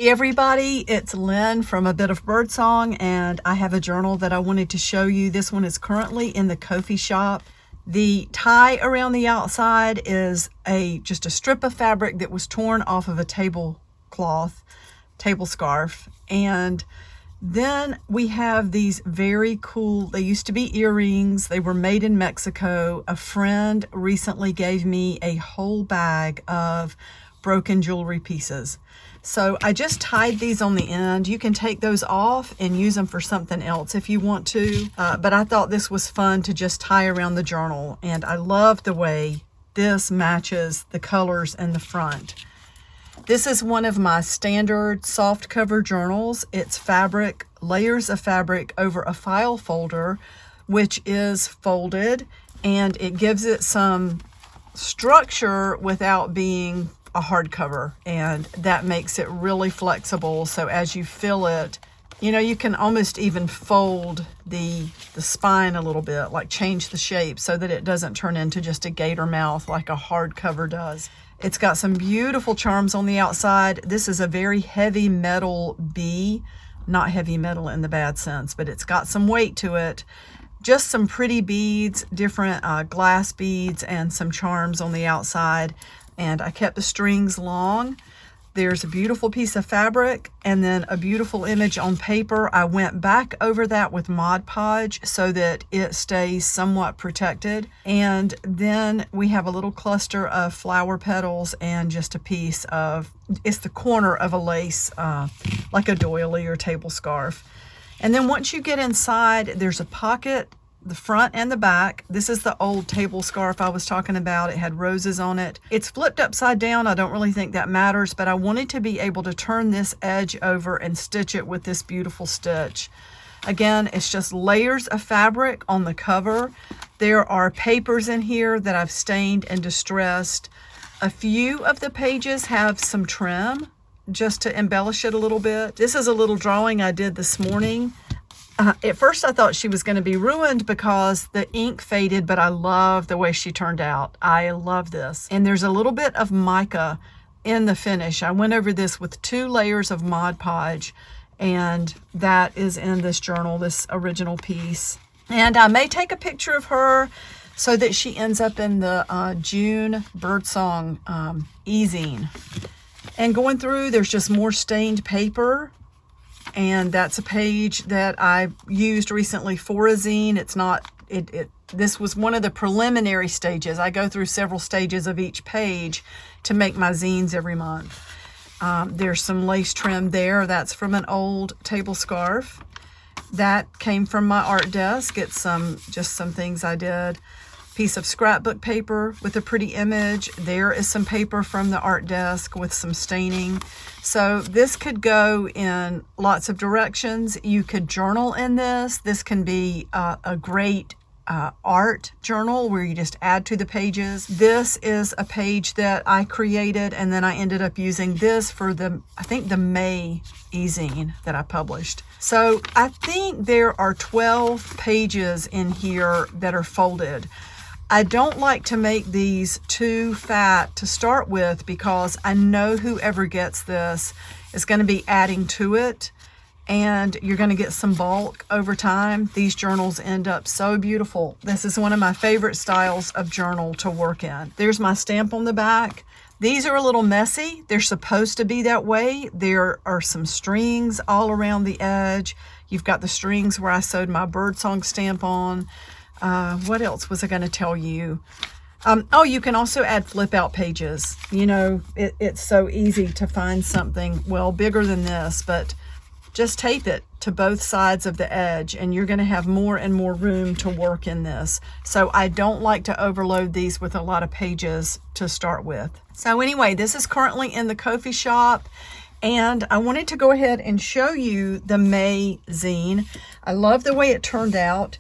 Hey everybody, it's Lynn from A Bit of Birdsong, and I have a journal that I wanted to show you. This one is currently in the Ko-fi shop. The tie around the outside is just a strip of fabric that was torn off of a table scarf. And then we have these very cool, they used to be earrings. They were made in Mexico. A friend recently gave me a whole bag of broken jewelry pieces. So I just tied these on the end. You can take those off and use them for something else if you want to. But I thought this was fun to just tie around the journal. And I love the way this matches the colors in the front. This is one of my standard soft cover journals. It's fabric, layers of fabric over a file folder, which is folded, and it gives it some structure without being a hardcover, and that makes it really flexible. So as you fill it, you can almost even fold the spine a little bit, like change the shape so that it doesn't turn into just a gator mouth like a hardcover does. It's got some beautiful charms on the outside. This is a very heavy metal bee, not heavy metal in the bad sense, but it's got some weight to it. Just some pretty beads, different glass beads, and some charms on the outside. And I kept the strings long. There's a beautiful piece of fabric and then a beautiful image on paper. I went back over that with Mod Podge so that it stays somewhat protected. And then we have a little cluster of flower petals and just a piece of, it's the corner of a lace, like a doily or table scarf. And then once you get inside, there's a pocket, the front and the back. This is the old table scarf I was talking about. It had roses on it. It's flipped upside down. I don't really think that matters, but I wanted to be able to turn this edge over and stitch it with this beautiful stitch. Again, it's just layers of fabric on the cover. There are papers in here that I've stained and distressed. A few of the pages have some trim just to embellish it a little bit. This is a little drawing I did this morning. At first I thought she was going to be ruined because the ink faded, but I love the way she turned out. I love this. And there's a little bit of mica in the finish. I went over this with 2 layers of Mod Podge, and that is in this journal, this original piece. And I may take a picture of her so that she ends up in the June Birdsong e-zine. And going through, there's just more stained paper. And that's a page that I used recently for a zine. It's not, this was one of the preliminary stages. I go through several stages of each page to make my zines every month. There's some lace trim there. That's from an old table scarf. That came from my art desk. It's just some things I did. Piece of scrapbook paper with a pretty image. There is some paper from the art desk with some staining. So this could go in lots of directions. You could journal in this. This can be a great art journal where you just add to the pages. This is a page that I created, and then I ended up using this for I think the May e-zine that I published. So I think there are 12 pages in here that are folded. I don't like to make these too fat to start with because I know whoever gets this is going to be adding to it, and you're going to get some bulk over time. These journals end up so beautiful. This is one of my favorite styles of journal to work in. There's my stamp on the back. These are a little messy. They're supposed to be that way. There are some strings all around the edge. You've got the strings where I sewed my birdsong stamp on. What else was I going to tell you? Oh, you can also add flip out pages. It's so easy to find something, well, bigger than this, but just tape it to both sides of the edge and you're going to have more and more room to work in this. So I don't like to overload these with a lot of pages to start with. So anyway, this is currently in the Ko-fi shop, and I wanted to go ahead and show you the May zine. I love the way it turned out.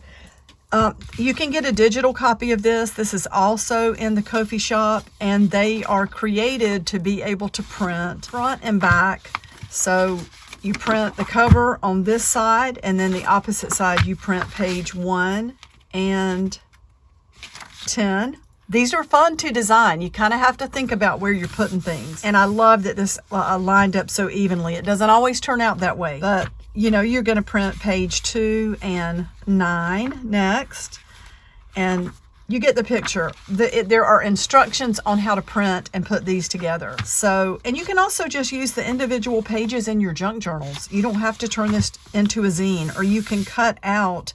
You can get a digital copy of this. This is also in the Ko-fi shop, and they are created to be able to print front and back. So you print the cover on this side, and then the opposite side you print page 1 and 10. These are fun to design. You kind of have to think about where you're putting things. And I love that this lined up so evenly. It doesn't always turn out that way, but you know, you're going to print page 2 and 9 next. And you get the picture. There are instructions on how to print and put these together. So, and you can also just use the individual pages in your junk journals. You don't have to turn this into a zine, or you can cut out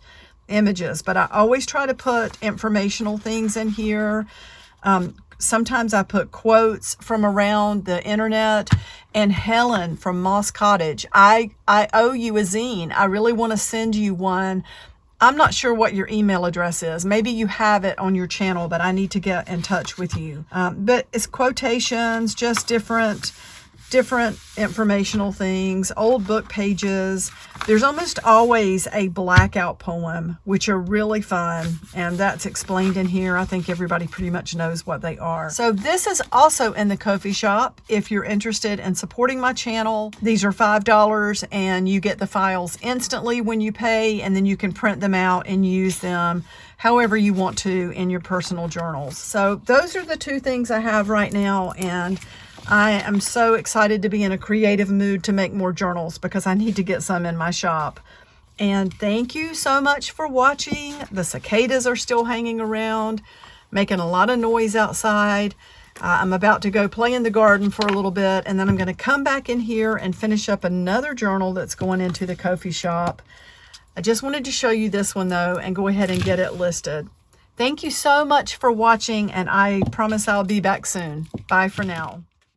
images, but I always try to put informational things in here. Sometimes I put quotes from around the internet. And Helen from Moss Cottage, I owe you a zine. I really want to send you one. I'm not sure what your email address is. Maybe you have it on your channel, but I need to get in touch with you. But it's quotations, just different informational things, old book pages. There's almost always a blackout poem, which are really fun, and that's explained in here. I think everybody pretty much knows what they are. So this is also in the Ko-fi shop if you're interested in supporting my channel. These are $5, and you get the files instantly when you pay, and then you can print them out and use them however you want to in your personal journals. So those are the two things I have right now, and I am so excited to be in a creative mood to make more journals because I need to get some in my shop. And thank you so much for watching. The cicadas are still hanging around, making a lot of noise outside. I'm about to go play in the garden for a little bit, and then I'm going to come back in here and finish up another journal that's going into the Ko-fi shop. I just wanted to show you this one though and go ahead and get it listed. Thank you so much for watching, and I promise I'll be back soon. Bye for now.